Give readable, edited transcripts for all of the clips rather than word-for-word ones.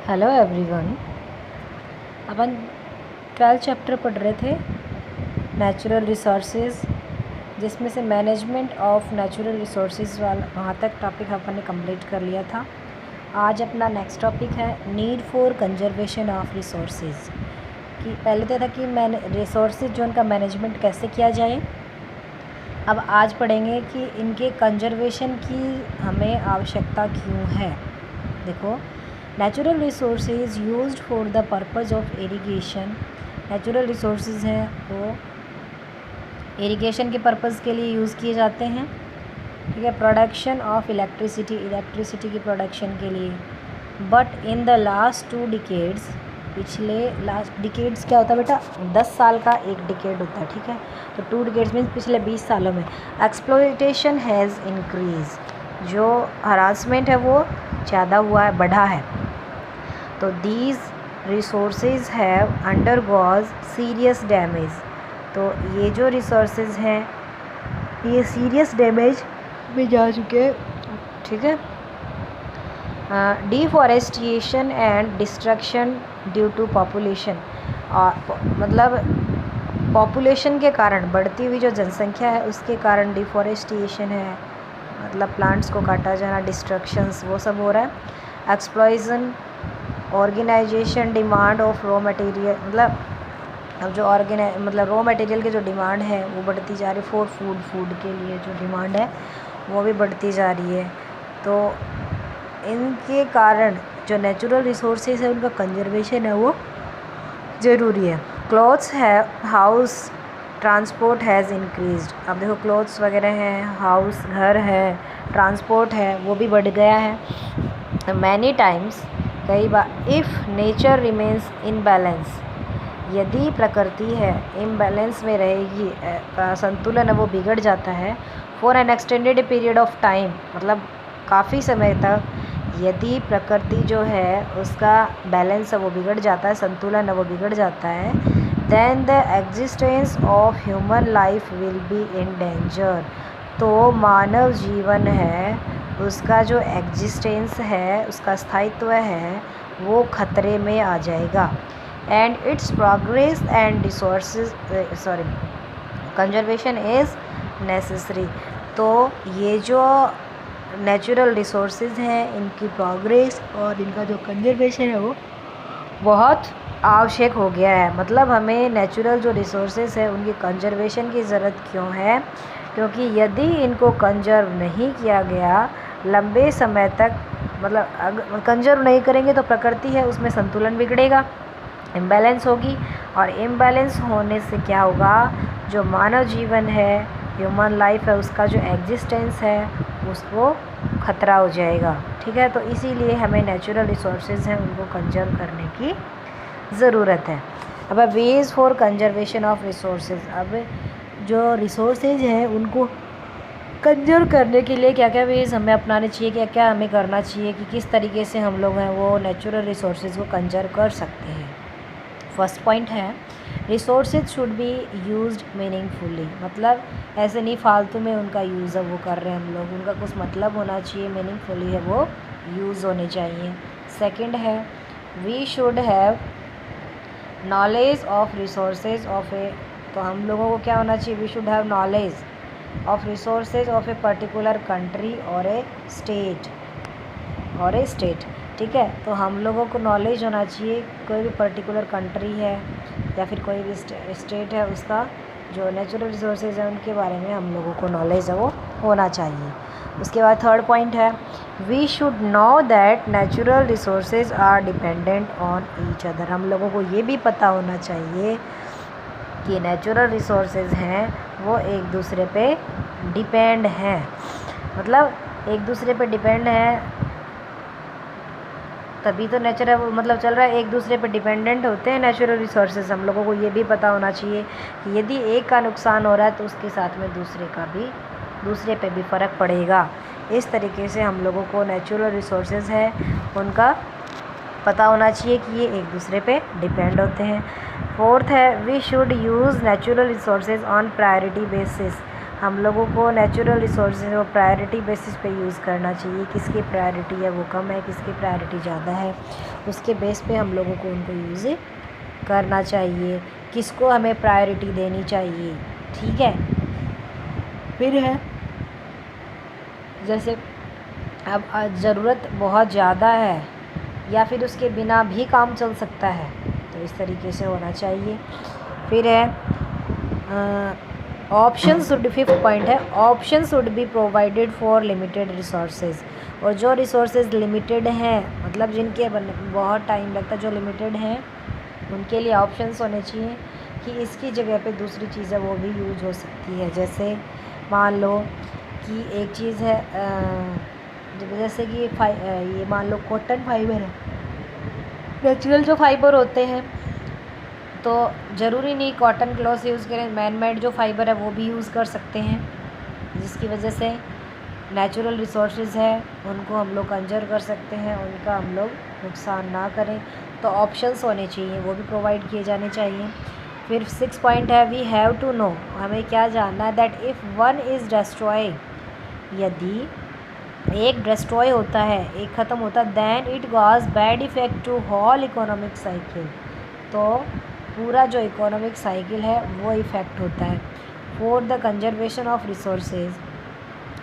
Hello everyone. अपन 12th chapter पढ़ रहे थे नेचुरल रिसोर्सेज, जिसमें से मैनेजमेंट ऑफ नेचुरल रिसोर्सेज वाला वहाँ तक टॉपिक अपन ने कंप्लीट कर लिया था। आज अपना नेक्स्ट टॉपिक है need for conservation of resources. कि पहले तो था कि रिसोर्सेज जो उनका मैनेजमेंट कैसे किया जाए। अब आज पढ़ेंगे कि इनके कंजर्वेशन की हमें आवश्यकता क्यों है। देखो, natural resources used for the purpose of irrigation. Natural resources हैं वो इरिगेशन के पर्पज़ के लिए यूज़ किए जाते हैं। ठीक है, प्रोडक्शन ऑफ इलेक्ट्रिसिटी की प्रोडक्शन के लिए। But in the last 2 decades, पिछले लास्ट डिकेड्स क्या होता है बेटा, 10 साल का एक डिकेड होता है। ठीक है, तो 2 डिकेड्स मीन्स पिछले 20 सालों में एक्सप्लॉयटेशन हैज़ इंक्रीज। जो हरासमेंट है वो ज़्यादा हुआ है, बढ़ा है। तो these resources have undergone serious damage. तो ये जो रिसोर्सेज हैं ये सीरियस डैमेज में जा चुके हैं। ठीक है, deforestation and destruction due to population. और मतलब पॉपुलेशन के कारण, बढ़ती हुई जो जनसंख्या है उसके कारण डिफॉरेस्टेशन है, मतलब प्लांट्स को काटा जाना, डिस्ट्रक्शंस वो सब हो रहा है। Explosion, organisation, demand of raw material, मतलब अब जो मतलब रॉ मटेरियल की जो डिमांड है वो बढ़ती जा रही है। फॉर फूड के लिए जो डिमांड है वो भी बढ़ती जा रही है। तो इनके कारण जो नेचुरल रिसोर्सेज है उनका कंजर्वेशन है वो ज़रूरी है। क्लॉथ्स है, हाउस ट्रांसपोर्ट हैज़ इंक्रीज्ड। अब देखो, क्लॉथ्स वगैरह हैं, हाउस घर है, ट्रांसपोर्ट है, वो भी बढ़ गया है। मैनी टाइम्स, कई बार, if nature remains in balance, यदि प्रकृति है इम्बैलेंस में रहेगी, संतुलन है वो बिगड़ जाता है। For an extended period of time, मतलब काफ़ी समय तक यदि प्रकृति जो है उसका बैलेंस है वो बिगड़ जाता है, संतुलन है वो बिगड़ जाता है, then the existence of human life will be in danger. तो मानव जीवन है उसका जो एग्जिस्टेंस है, उसका स्थायित्व है वो खतरे में आ जाएगा। And it's progress and resources conservation is necessary. तो ये जो नेचुरल रिसोर्सेज हैं इनकी प्रोग्रेस और इनका जो कंजर्वेशन है वो बहुत आवश्यक हो गया है। मतलब हमें नेचुरल जो रिसोर्सेज है उनकी कंजर्वेशन की ज़रूरत क्यों है, क्योंकि यदि इनको कंजर्व नहीं किया गया लंबे समय तक, मतलब कंजर्व नहीं करेंगे तो प्रकृति है उसमें संतुलन बिगड़ेगा, इम्बैलेंस होगी। और इम्बैलेंस होने से क्या होगा, जो मानव जीवन है, ह्यूमन लाइफ है, उसका जो एग्जिस्टेंस है उसको खतरा हो जाएगा। ठीक है, तो इसीलिए हमें नेचुरल रिसोर्सेज हैं उनको कंजर्व करने की ज़रूरत है। अब ways for conservation of resources. अब जो रिसोर्सेज हैं उनको कंजर्व करने के लिए क्या क्या वेज हमें अपनाने चाहिए, क्या क्या हमें करना चाहिए, कि किस तरीके से हम लोग हैं वो नेचुरल रिसोर्सेज को कंजर्व कर सकते हैं। फर्स्ट पॉइंट है, resources should be used meaningfully. मतलब ऐसे नहीं फालतू में उनका यूज़ है वो कर रहे हैं हम लोग, उनका कुछ मतलब होना चाहिए, मीनिंगफुली है वो यूज़ होने चाहिए। सेकंड है, we should have knowledge of resources of a. तो हम लोगों को क्या होना चाहिए, we should have knowledge of resources of a particular country और ए स्टेट। ठीक है, तो हम लोगों को नॉलेज होना चाहिए, कोई भी पर्टिकुलर कंट्री है या फिर कोई भी स्टेट है, उसका जो नेचुरल रिसोर्सेज है उनके बारे में हम लोगों को नॉलेज है वो होना चाहिए। उसके बाद थर्ड पॉइंट है, we should know that natural resources are dependent on each other. हम लोगों को ये भी पता होना चाहिए कि नेचुरल रिसोर्सेज हैं वो एक दूसरे पे डिपेंड हैं, मतलब एक दूसरे पे डिपेंड हैं तभी तो नेचर है वो मतलब चल रहा है, एक दूसरे पे डिपेंडेंट होते हैं नेचुरल रिसोर्सेज। हम लोगों को ये भी पता होना चाहिए कि यदि एक का नुकसान हो रहा है तो उसके साथ में दूसरे पे भी फ़र्क पड़ेगा। इस तरीके से हम लोगों को नेचुरल रिसोर्सेज है उनका पता होना चाहिए कि ये एक दूसरे पे डिपेंड होते हैं। फोर्थ है, we should use natural resources on priority basis. हम लोगों को नेचुरल रिसोर्सेज वो प्रायोरिटी बेसिस पे यूज़ करना चाहिए। किसकी प्रायोरिटी है वो कम है, किसकी प्रायोरिटी ज़्यादा है, उसके बेस पे हम लोगों को उनको यूज़ करना चाहिए। किसको हमें प्रायोरिटी देनी चाहिए, ठीक है। फिर है जैसे अब ज़रूरत बहुत ज़्यादा है या फिर उसके बिना भी काम चल सकता है, तो इस तरीके से होना चाहिए। फिर है ऑप्शन शुड, फिफ्थ पॉइंट है option should be provided for limited resources. और जो रिसोर्सेज लिमिटेड हैं, मतलब जिनके बहुत टाइम लगता है, जो लिमिटेड हैं उनके लिए ऑप्शंस होने चाहिए कि इसकी जगह पे दूसरी चीज़ें वो भी यूज हो सकती है। जैसे मान लो कि एक चीज़ है जैसे कि ये मान लो कॉटन फाइबर है, नेचुरल जो फाइबर होते हैं, तो ज़रूरी नहीं कॉटन क्लॉथ यूज़ करें, मैन मेड जो फाइबर है वो भी यूज़ कर सकते हैं, जिसकी वजह से नेचुरल रिसोर्सेज है उनको हम लोग कंजर्व कर सकते हैं, उनका हम लोग नुकसान ना करें। तो ऑप्शंस होने चाहिए, वो भी प्रोवाइड किए जाने चाहिए। फिर 6 पॉइंट है वी हैव टू नो, हमें क्या जानना है that if one is destroy, यदि एक डिस्ट्रॉय होता है, एक ख़त्म होता है, then it goes bad effect to whole economic cycle, तो पूरा जो इकोनॉमिक साइकिल है वो इफ़ेक्ट होता है। For the conservation of resources,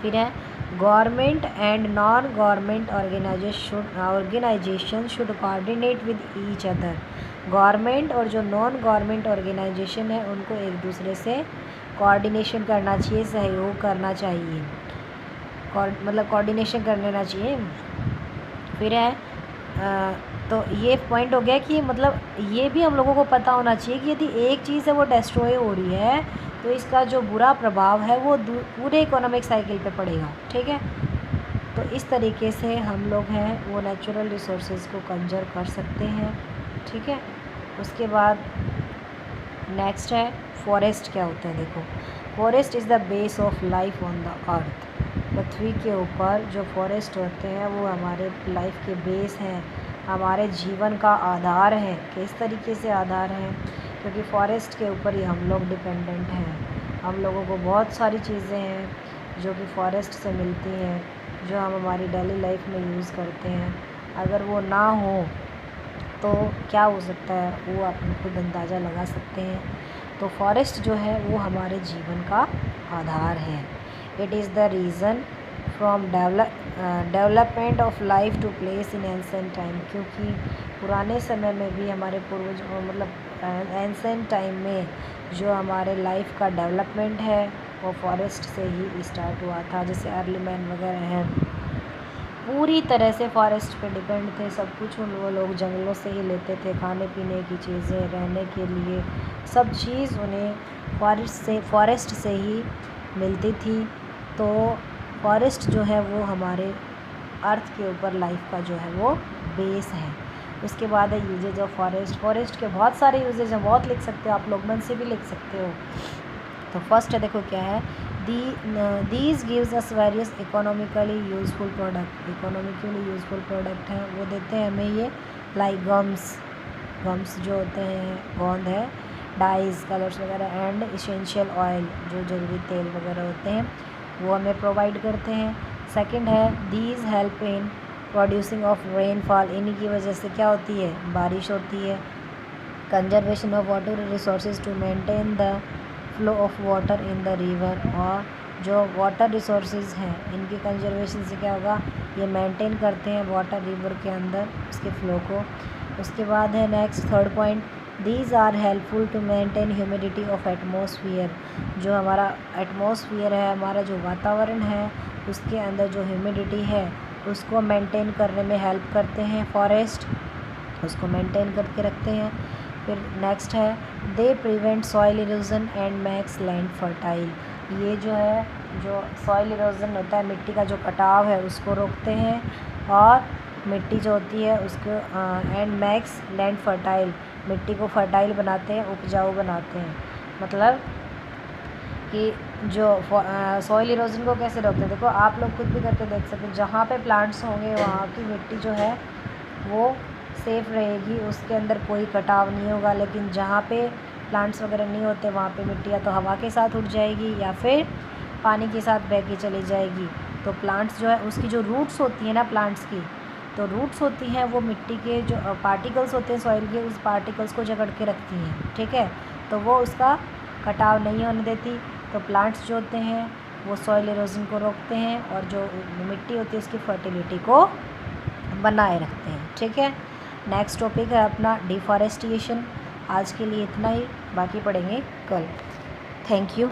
फिर है government and non government organisation should coordinate with each other. Government और जो नॉन गवर्नमेंट ऑर्गेनाइजेशन है उनको एक दूसरे से कोऑर्डिनेशन करना चाहिए, सहयोग करना चाहिए, मतलब कोऑर्डिनेशन कर लेना चाहिए। फिर है तो ये पॉइंट हो गया कि मतलब ये भी हम लोगों को पता होना चाहिए कि यदि एक चीज़ है वो डिस्ट्रॉय हो रही है तो इसका जो बुरा प्रभाव है वो पूरे इकोनॉमिक साइकिल पे पड़ेगा, ठीक है। तो इस तरीके से हम लोग हैं वो नेचुरल रिसोर्सेज को कंजर्व कर सकते हैं, ठीक है। उसके बाद नेक्स्ट है फॉरेस्ट क्या होता है। देखो forest is the base of life on the earth. पृथ्वी के ऊपर जो फॉरेस्ट होते हैं वो हमारे लाइफ के बेस हैं, हमारे जीवन का आधार है। किस तरीके से आधार है, क्योंकि फॉरेस्ट के ऊपर ही हम लोग डिपेंडेंट हैं। हम लोगों को बहुत सारी चीज़ें हैं जो कि फॉरेस्ट से मिलती हैं, जो हम हमारी डेली लाइफ में यूज़ करते हैं। अगर वो ना हो तो क्या हो सकता है वो आप खुद अंदाज़ा लगा सकते हैं। तो फॉरेस्ट जो है वो हमारे जीवन का आधार है। It is the reason from development of life to place in ancient time, क्योंकि पुराने समय में भी हमारे पूर्वज मतलब एंसेंट टाइम में जो हमारे लाइफ का डेवलपमेंट है वो फॉरेस्ट से ही स्टार्ट हुआ था। जैसे अर्ली मैन वगैरह हैं पूरी तरह से फॉरेस्ट पे डिपेंड थे, सब कुछ वो लोग जंगलों से ही लेते थे, खाने पीने की चीज़ें, रहने के लिए सब चीज़ उन्हें फॉरेस्ट से ही मिलती थी। तो फॉरेस्ट जो है वो हमारे अर्थ के ऊपर लाइफ का जो है वो बेस है। उसके बाद है यूजेज ऑफ फॉरेस्ट के बहुत सारे यूजेज हैं, बहुत लिख सकते हो आप लोग, मन से भी लिख सकते हो। तो फर्स्ट है देखो क्या है, these gives us various economically useful product हैं, वो देते हैं हमें ये, लाइक गम्स जो होते हैं, गोंद है, डाइज कलर्स वगैरह, एंड इसेंशियल ऑयल जो ज़रूरी तेल वगैरह होते हैं वो हमें प्रोवाइड करते हैं। सेकंड है these help in producing of rainfall, इन्हीं की वजह से क्या होती है, बारिश होती है। Conservation of water resources to maintain the flow of water in the river, और जो वाटर रिसोर्सेज हैं इनकी कंजर्वेशन से क्या होगा, ये मेंटेन करते हैं वाटर रिवर के अंदर उसके फ्लो को। उसके बाद है next third point, these are helpful to maintain humidity of atmosphere, जो हमारा एटमॉस्फेयर है, हमारा जो वातावरण है उसके अंदर जो ह्यूमिडिटी है उसको मेंटेन करने में हेल्प करते हैं फॉरेस्ट, उसको मेंटेन करके रखते हैं। फिर नेक्स्ट है they prevent soil erosion and makes land fertile, ये जो है जो सॉइल इरोजन होता है, मिट्टी का जो कटाव है उसको रोकते हैं, और मिट्टी जो होती है उसको एंड मैक्स लैंड फर्टाइल, मिट्टी को फर्टाइल बनाते हैं, उपजाऊ बनाते हैं। मतलब कि जो सॉइल इरोजन को कैसे रोकते हैं, देखो आप लोग खुद भी करके देख सकते हैं, जहाँ पे प्लांट्स होंगे वहाँ की मिट्टी जो है वो सेफ़ रहेगी, उसके अंदर कोई कटाव नहीं होगा। लेकिन जहाँ पे प्लांट्स वगैरह नहीं होते वहाँ पे मिट्टी या तो हवा के साथ उड़ जाएगी या फिर पानी के साथ बह के चली जाएगी। तो प्लांट्स जो है उसकी जो रूट्स होती हैं ना प्लांट्स की, तो रूट्स होती हैं वो मिट्टी के जो पार्टिकल्स होते हैं सॉइल के, उस पार्टिकल्स को जकड़ के रखती हैं, ठीक है। तो वो उसका कटाव नहीं होने देती। तो प्लांट्स जो होते हैं वो सॉइल इरोजन को रोकते हैं और जो मिट्टी होती है उसकी फर्टिलिटी को बनाए रखते हैं, ठीक है। नेक्स्ट टॉपिक है अपना डिफॉरेस्टेशन। आज के लिए इतना ही, बाकी पढ़ेंगे कल। Thank you.